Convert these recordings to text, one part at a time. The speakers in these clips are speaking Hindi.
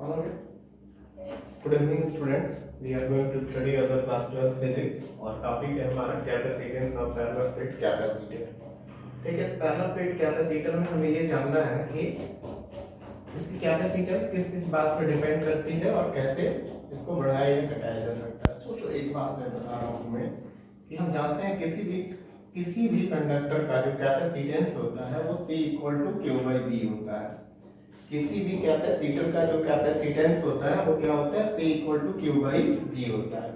All right. Good evening, students. We are going to study other class 12 physics और टॉपिक है हमारा capacitance of parallel plate capacitor. ठीक है, इस पैरेलल प्लेट कैपेसिटर में हमें ये जानना है कि इसकी कैपेसिटेंस किस किस बात पर डिपेंड करती है और कैसे इसको बढ़ाया या घटाया जा सकता है। सोचो, एक बात मैं बता रहा हूँ तुम्हें कि हम जानते हैं किसी भी कंडक्टर का जो कैपेसिटेंस होता है वो C equal to Q by B होता है। किसी भी कैपेसिटर का जो कैपेसिटेंस होता है वो क्या होता है, C equal to Q by V होता है।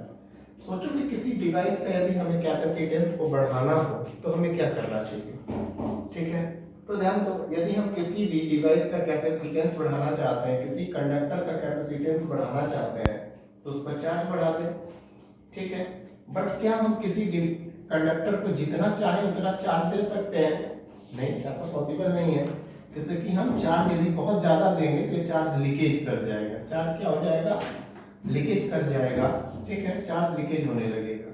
सोचो कि किसी डिवाइस का यदि हमें कैपेसिटेंस को बढ़ाना हो तो हमें क्या करना चाहिए। ठीक है, तो ध्यान दो, यदि हम किसी भी डिवाइस का कैपेसिटेंस बढ़ाना चाहते हैं, किसी कंडक्टर का कैपेसिटेंस बढ़ाना चाहते हैं तो उस पर चार्ज बढ़ा दें। ठीक है, बट क्या हम किसी कंडक्टर को जितना चाहे उतना चार्ज दे सकते हैं? नहीं, ऐसा पॉसिबल नहीं है। जैसे कि हम चार्ज यदि बहुत ज्यादा देंगे तो ये चार्ज लीकेज कर जाएगा। चार्ज क्या हो जाएगा? लीकेज कर जाएगा। ठीक है, चार्ज लीकेज होने लगेगा।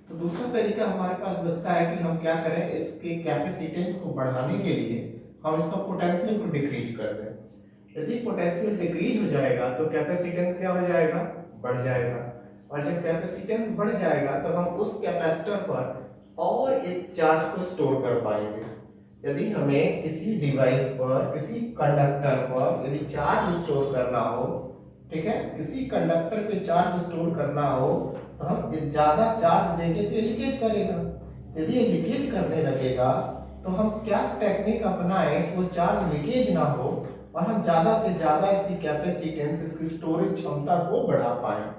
तो दूसरा तरीका हमारे पास बचता है कि हम क्या करें, इसके कैपेसिटेंस को बढ़ाने के लिए हम इसका पोटेंशियल को डिक्रीज कर दें। यदि पोटेंशियल डिक्रीज हो जाएगा तो कैपेसिटेंस क्या हो जाएगा? बढ़ जाएगा। और जब कैपेसिटेंस बढ़ जाएगा तो हम उस कैपेसिटर पर और एक चार्ज को स्टोर कर पाएंगे। यदि हमें किसी डिवाइस पर, किसी कंडक्टर पर यदि चार्ज स्टोर करना हो, ठीक है, किसी कंडक्टर पे चार्ज स्टोर करना हो तो हम ज्यादा चार्ज देंगे तो ये लीकेज करेगा। यदि ये लीकेज करने लगेगा तो हम क्या टेक्निक अपनाएं कि वो चार्ज लीकेज ना हो और हम ज्यादा से ज्यादा इसकी कैपेसिटेंस, इसकी स्टोरेज क्षमता को बढ़ा पाए।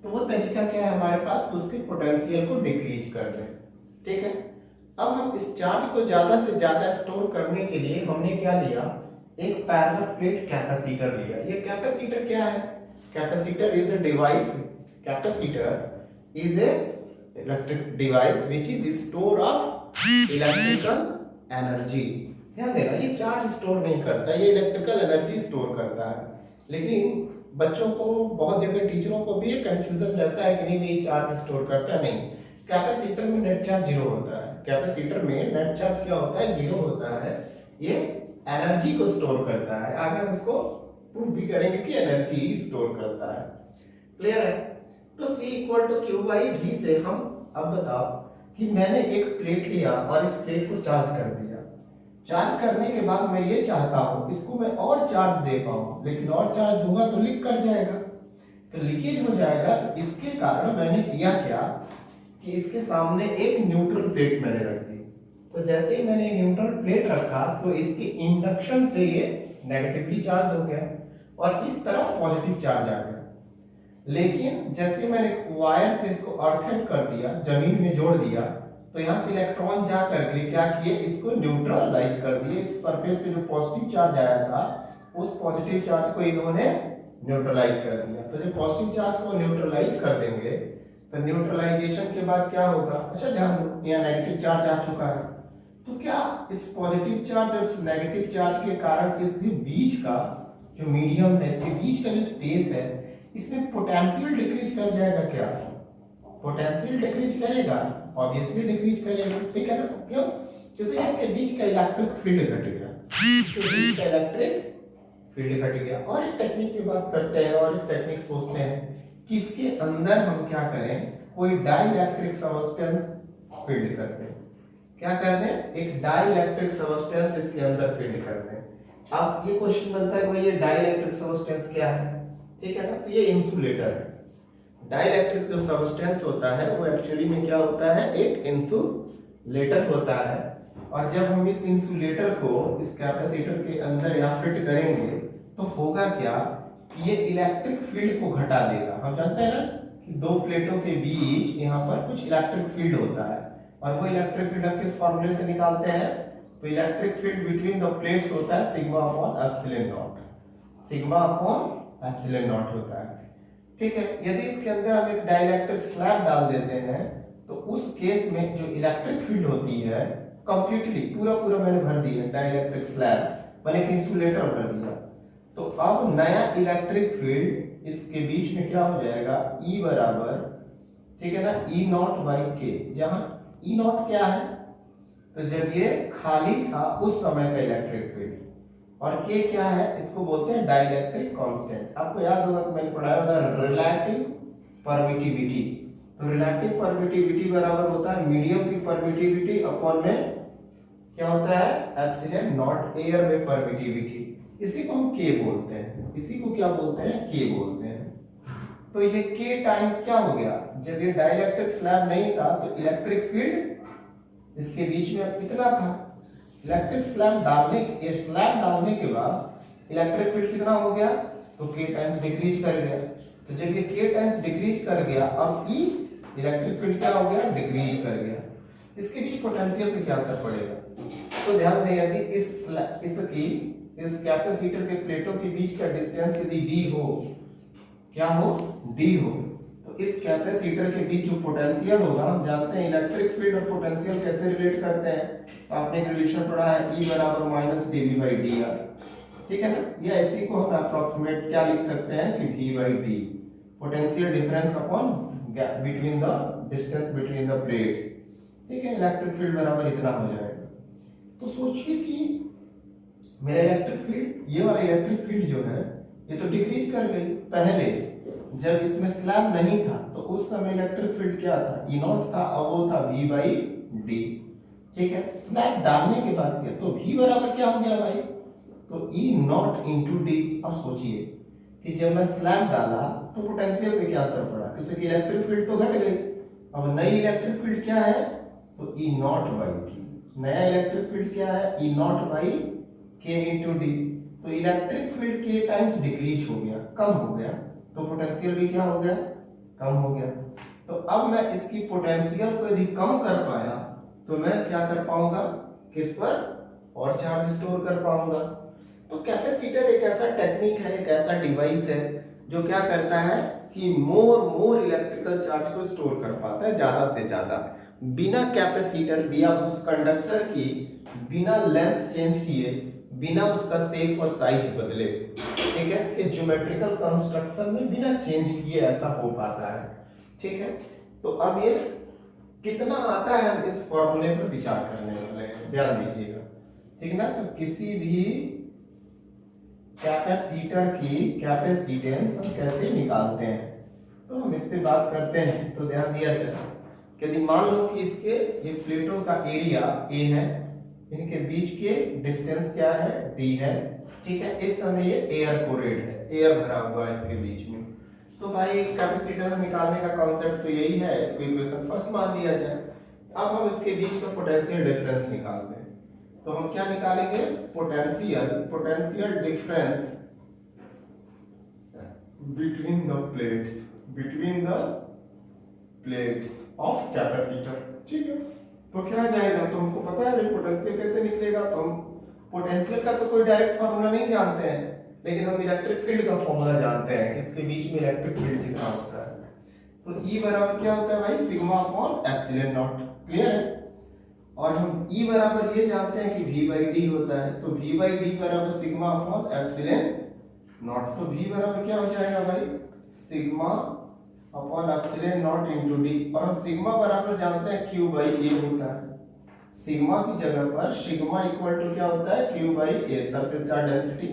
तो वो तरीका क्या है हमारे पास, उसके पोटेंशियल को डिक्रीज कर दें। ठीक है, अब हम इस चार्ज को ज्यादा से ज्यादा स्टोर करने के लिए हमने क्या लिया, एक पैरेलल प्लेट कैपेसिटर लिया। ये कैपेसिटर क्या है? Capacitor is a device, capacitor is a electric device which is store of electrical energy. ध्यान देना, ये चार्ज स्टोर नहीं करता, ये इलेक्ट्रिकल एनर्जी स्टोर करता है। लेकिन बच्चों को, बहुत जगह टीचरों को भी ये कंफ्यूजन रहता है कि नहीं ये चार्ज स्टोर करता है। नहीं, कैपेसिटर में नेट चार्ज जीरो होता है। कैपेसिटर में नेट चार्ज क्या होता है? जीरो होता है। ये एनर्जी को स्टोर करता है। आगे हम इसको प्रूव भी करेंगे कि एनर्जी स्टोर करता है। क्लियर है? तो C equal to Q by V से हम अब बताओ कि मैंने एक प्लेट लिया और इस प्लेट को चार्ज कर दिया। चार्ज करने के बाद मैं ये चाहता हूं इसको मैं और चार्ज दे पाऊं, लेकिन और चार्ज दूंगा तो लीक कर जाएगा, तो लीकेज हो जाएगा। तो इसके कारण मैंने किया क्या कि इसके सामने एक न्यूट्रल प्लेट मैंने रख दी। तो जैसे ही मैंने न्यूट्रल प्लेट रखा तो इसके इंडक्शन से ये नेगेटिवली चार्ज हो गया और इस तरफ पॉजिटिव चार्ज आ गया। लेकिन जैसे मैंने वायर से इसको अर्थेड कर दिया, जमीन में जोड़ दिया, तो यहाँ से इलेक्ट्रॉन जा करके क्या किए, इसको न्यूट्रलाइज कर दिए। इस सरफेस पे जो पॉजिटिव चार्ज आया था उस पॉजिटिव चार्ज को इन्होंने न्यूट्रलाइज कर दिया। तो जब पॉजिटिव चार्ज को न्यूट्रलाइज कर देंगे तो न्यूट्रलाइजेशन के बाद क्या होगा? अच्छा ध्यान दो, यहाँ नेगेटिव चार्ज आ चुका है, तो क्या इस पॉजिटिव चार्ज और इस नेगेटिव चार्ज के कारण इसके बीच का जो मीडियम है, इसके बीच का जो स्पेस है, इसमें पोटेंशियल डिक्रीज कर जाएगा। क्या पोटेंशियल डिक्रीज करेगा? ऑब्वियसली डिक्रीज करेगा। ठीक है ना? क्यों? क्योंकि इसके बीच का इलेक्ट्रिक फील्ड घट गया, इसके बीच का इलेक्ट्रिक फील्ड घट गया। और एक टेक्निक की बात करते हैं और इस टेक्निक सोचते हैं कि इसके अंदर हम क्या करें, कोई डाइइलेक्ट्रिक सब्सटेंस फील्ड कर दें। क्या कर दें? एक डाइइलेक्ट्रिक सब्सटेंस इसके अंदर फील्ड कर दें। अब ये क्वेश्चन बनता है कि भाई ये डाइइलेक्ट्रिक सब्सटेंस क्या है? ठीक है ना? तो ये इंसुलेटर है। डाइइलेक्ट्रिक जो सब्सटेंस होता है वो एक्चुअली में क्या होता है, एक इंसुलेटर होता है। और जब हम इस इंसुलेटर को इस कैपेसिटर के अंदर यहाँ फिट करेंगे तो होगा क्या, ये इलेक्ट्रिक फील्ड को घटा देगा। हम जानते हैं ना कि दो प्लेटों के बीच यहाँ पर कुछ इलेक्ट्रिक फील्ड होता है और वो इलेक्ट्रिक फील्ड हम किस फॉर्मूले से निकालते हैं? तो electric field between the plates होता है sigma upon epsilon not. Sigma upon epsilon not होता है। ठीक है, यदि इसके अंदर हम एक डाइइलेक्ट्रिक स्लैब डाल देते हैं तो उस केस में जो इलेक्ट्रिक फील्ड होती है कंप्लीटली पूरा मैंने भर दिया डाइइलेक्ट्रिक स्लैब, मैंने एक इंसुलेटर भर दिया, तो अब नया इलेक्ट्रिक फील्ड इसके बीच में क्या हो जाएगा, E बराबर, ठीक है ना, E नॉट बाई के। जहां E नॉट क्या है, तो जब ये खाली था उस समय का इलेक्ट्रिक फील्ड, और के क्या है, इसको बोलते हैं डाइलेक्ट्रिक कांस्टेंट। आपको याद होगा कि मैंने पढ़ाया होगा रिलेटिव परमिटिविटी। तो रिलेटिव परमिटिविटी बराबर होता है मीडियम की परमिटिविटी अपॉन में क्या होता है एप्सिलॉन नॉट एयर में परमिटिविटी। इसी को हम के बोलते हैं, इसी को क्या बोलते हैं, के बोलते हैं। तो ये के टाइम्स क्या हो गया, जब ये डाइलेक्ट्रिक स्लैब नहीं था तो इलेक्ट्रिक फील्ड इसके बीच में कितना था, इलेक्ट्रिक स्लैब डालने के बाद इलेक्ट्रिक फील्ड कितना हो गया, तो के टाइम्स डिक्रीज कर गया। तो जब ये के टाइम्स डिक्रीज कर गया, अब ई इलेक्ट्रिक फील्ड क्या हो गया, डिक्रीज कर गया। इसके बीच पोटेंशियल पे क्या असर पड़ेगा, तो ध्यान दें यदि इस कैपेसिटर के प्लेटों के बीच का डिस्टेंस यदि डी हो, क्या हो, डी हो, तो इस कैपेसिटर के बीच जो पोटेंशियल होगा, हम जानते हैं इलेक्ट्रिक फील्ड और पोटेंशियल कैसे रिलेट करते हैं, तो आपने एक रिलेशन पढ़ा है E बराबर माइनस dv बाई dr, ठीक है ना। या इसी को हम अप्रोक्सीमेट क्या लिख सकते हैं कि v by d, potential difference upon between the distance between the plates, ठीक है। इलेक्ट्रिक फील्ड बराबर इतना हो जाएगा। तो सोचिए कि मेरा इलेक्ट्रिक फील्ड, ये वाला इलेक्ट्रिक फील्ड जो है ये तो डिक्रीज कर गई। पहले जब इसमें स्लैब नहीं था तो उस समय इलेक्ट्रिक फील्ड क्या था, ई नॉट था, और वो था v बाई डी, ठीक है। स्लैब डालने के बाद किया तो v बराबर क्या हो गया भाई, तो ई नॉट इंटू डी। अब सोचिए कि जब मैं स्लैब डाला तो पोटेंशियल पे क्या असर पड़ा, क्योंकि इलेक्ट्रिक फील्ड तो घट गई। अब नई इलेक्ट्रिक फील्ड क्या है, तो ई नॉट बाई के, नया इलेक्ट्रिक फील्ड क्या है, ई नॉट बाई के इंटू डी। तो इलेक्ट्रिक फील्ड के टाइम्स डिक्रीज हो गया, कम हो गया, तो पोटेंशियल भी क्या हो गया, कम हो गया। तो अब मैं इसकी पोटेंशियल को यदि कम कर पाया तो मैं क्या कर पाऊंगा, किस पर, और चार्ज स्टोर कर पाऊंगा। तो कैपेसिटर एक ऐसा टेक्निक है, एक ऐसा डिवाइस है जो क्या करता है कि मोर इलेक्ट्रिकल चार्ज को स्टोर कर पाता है, ज्यादा से ज्यादा, बिना कैपेसिटर, बिना उस कंडक्टर की, बिना लेंथ चेंज किए, बिना उसका शेप और साइज बदले, ठीक है, इसके ज्योमेट्रिकल कंस्ट्रक्शन में बिना चेंज किए ऐसा हो पाता है, ठीक है। तो अब ये कितना आता है, हम इस फॉर्मूले पर विचार करने वाले हैं, ध्यान दीजिएगा, ठीक ना। तो किसी भी कैपेसिटर की कैपेसिटेंस हम कैसे निकालते हैं, तो हम इस पे बात करते हैं। तो ध्यान दिया जाए, यदि मान लो कि इसके ये प्लेटों का एरिया A है, इनके बीच के डिस्टेंस क्या है, D है, ठीक है। इस समय ये एयर कोरेड है, एयर भरा हुआ है इसके बीच में। तो भाई कैपेसिटेंस निकालने का कॉन्सेप्ट तो यही है, इसको इक्वेशन फर्स्ट मान लिया जाए। अब हम इसके बीच का पोटेंशियल डिफरेंस निकालते हैं। तो हम क्या निकालेंगे, potential difference between the plates of capacitor, ठीक है। तो क्या जाएगा, तो हमको पता है भाई पोटेंशियल कैसे निकलेगा। तो हम पोटेंशियल का तो कोई डायरेक्ट फार्मूला नहीं जानते हैं, लेकिन हम इलेक्ट्रिक फील्ड का फार्मूला जानते हैं कि इसके बीच में इलेक्ट्रिक फील्ड कितना होता है। तो E बराबर क्या होता है भाई, sigma upon epsilon not, clear है। और हम E बराबर ये जानते हैं कि V बाई डी होता है, तो V बाई डी बराबर सिग्मा अपॉन एप्सिलॉन नॉट। तो V बराबर क्या हो जाएगा भाई, sigma upon epsilon not into D. और हम सिग्मा बराबर जानते हैं Q बाई A होता है, सिग्मा की जगह पर सिग्मा इक्वल टू क्या होता है, Q by A, surface charge density.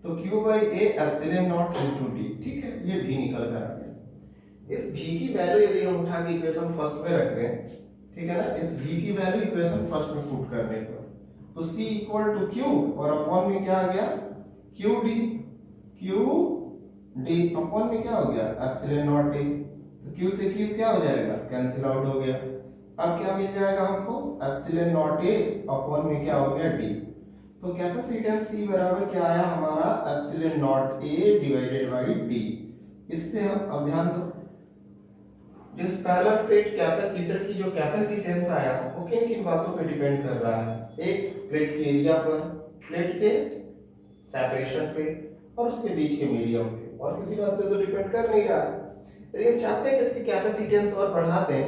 तो Q by A epsilon not into D, ठीक है, ये V निकल कर आ गया। इस V की वैल्यू यदि हम उठा के इक्वेशन फर्स्ट में रख दें, ठीक है ना, इस V की वैल्यू इक्वेशन फर्स्ट में पुट करने पर, तो C इक्वल टू Q और अपॉन में क्या आ गया, QD, QD अपॉन में क्या हो गया, एप्सिलॉन नॉट A। तो Q से Q क्या हो जाएगा, कैंसिल आउट हो गया। अब क्या मिल जाएगा हमको, एप्सिलॉन नॉट A अपॉन में क्या हो गया, D। तो कैपेसिटेंस C बराबर क्या आया हमारा, epsilon not A divided by D। इससे हम, अब ध्यान दो, जिस पैरेलल प्लेट कैपेसिटर की जो कैपेसिटेंस आया वो किन किन बातों पे डिपेंड कर रहा है, एक प्लेट के एरिया पर, प्लेट के सेपरेशन पे, और उसके बीच के मीडियम पे, और किसी बात पे तो डिपेंड कर नहीं रहा है। लेकिन चाहते हैं कि इसकी कैपेसिटेंस और बढ़ा दें,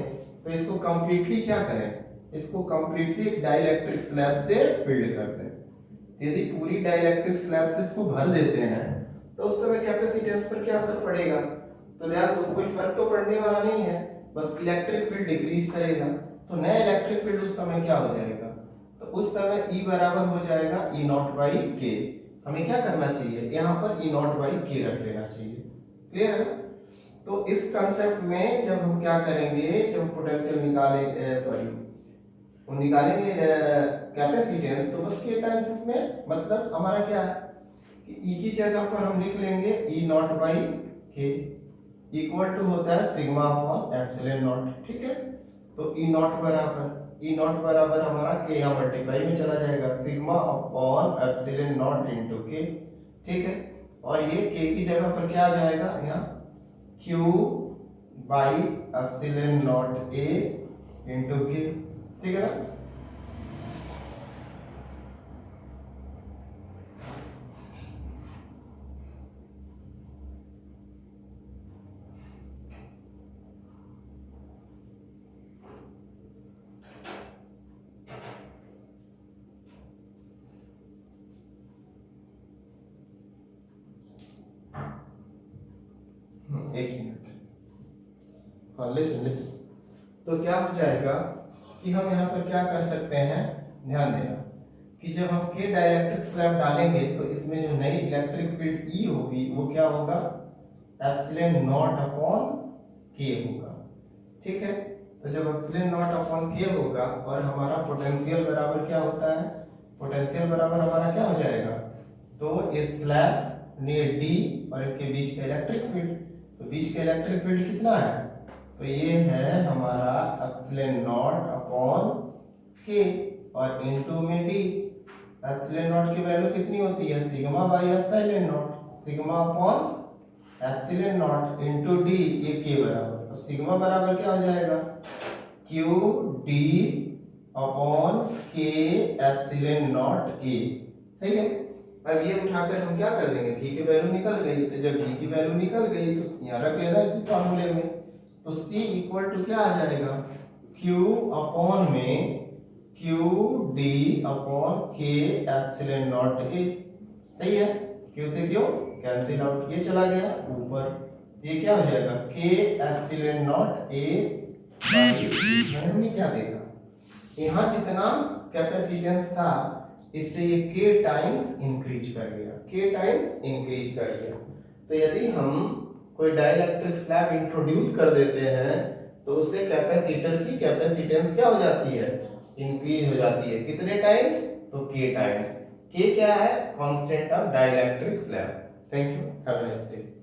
तो इसको कंप्लीटली क्या करें, इसको कंप्लीटली एक डाइलेक्ट्रिक स्लैब से फिल्ड कर दें। यदि पूरी डाइलेक्ट्रिक स्लैब से इसको भर देते हैं तो उस समय कैपेसिटेंस पर क्या असर पड़ेगा, तो ध्यान दो, कोई फर्क तो पड़ने वाला नहीं है, बस इलेक्ट्रिक फील्ड डिक्रीज करेगा। तो नया इलेक्ट्रिक फील्ड उस समय क्या हो जाएगा, तो उस समय E बराबर हो जाएगा E नॉट बाई के। हमें क्या करना चाहिए, यहाँ पर ई नॉट बाई के रख लेना चाहिए। क्लियर है ना? तो इस कंसेप्ट में जब हम क्या करेंगे, जब पोटेंशियल निकालेंगे कैपेसिटेंस, तो बस के टाइम्स इसमें मतलब हमारा क्या है कि ई की जगह पर हम लिख लेंगे ई नॉट बाई के इक्वल टू होता है सिग्मा अपॉन एप्सिलॉन नॉट। ठीक है, तो ई नॉट बराबर हमारा के यहाँ मल्टीप्लाई में चला जाएगा, sigma upon epsilon not into के। ठीक है, और ये के की जगह पर क्या आ जाएगा, यहाँ Q by epsilon not a into के। ठीक है ना? एक मिनट, हाँ लिसन। तो क्या हो जाएगा कि हम यहाँ पर क्या कर सकते हैं, ध्यान देना कि जब हम के डाइलेक्ट्रिक स्लैब डालेंगे तो इसमें जो नई इलेक्ट्रिक फील्ड ई होगी वो क्या होगा, एप्सिलॉन नॉट अपॉन के होगा। ठीक है, तो जब एप्सिलॉन नॉट अपॉन के होगा और हमारा पोटेंशियल बराबर क्या होता है, पोटेंशियल बराबर हमारा क्या हो जाएगा, तो इस स्लैब नियर डी और इनके बीच का इलेक्ट्रिक फील्ड, तो बीच का इलेक्ट्रिक फील्ड कितना है, तो ये है हमारा एप्सिलॉन नॉट अपॉन के और इनटू में डी। एप्सिलॉन नॉट की वैल्यू कितनी होती है, sigma by epsilon not, sigma upon epsilon not into D, ये के बराबर, तो सिग्मा बराबर क्या हो जाएगा, क्यू डी अपॉन के एप्सिलॉन नॉट ए। सही है, अब ये उठाकर हम क्या कर देंगे, v की वैल्यू निकल गई, तो जब v की वैल्यू निकल गई तो यहाँ रख लेना इसी फॉर्मूले में, तो c इक्वल टू क्या आ जाएगा, q अपॉन में q d upon k epsilon not a। सही है, q से क्यों कैंसिल आउट, ये चला गया ऊपर, ये क्या हो जाएगा k epsilon not a by, हमने क्या देखा यहाँ जितना कैपेसिटेंस था इससे ये k टाइम्स इंक्रीज कर गया, तो यदि हम कोई डाइलेक्ट्रिक स्लैब इंट्रोड्यूस कर देते हैं तो उससे कैपेसिटर की कैपेसिटेंस क्या हो जाती है, इंक्रीज हो जाती है। कितने टाइम्स, तो k टाइम्स। k क्या है, constant of dielectric slab. Thank you, have a nice day.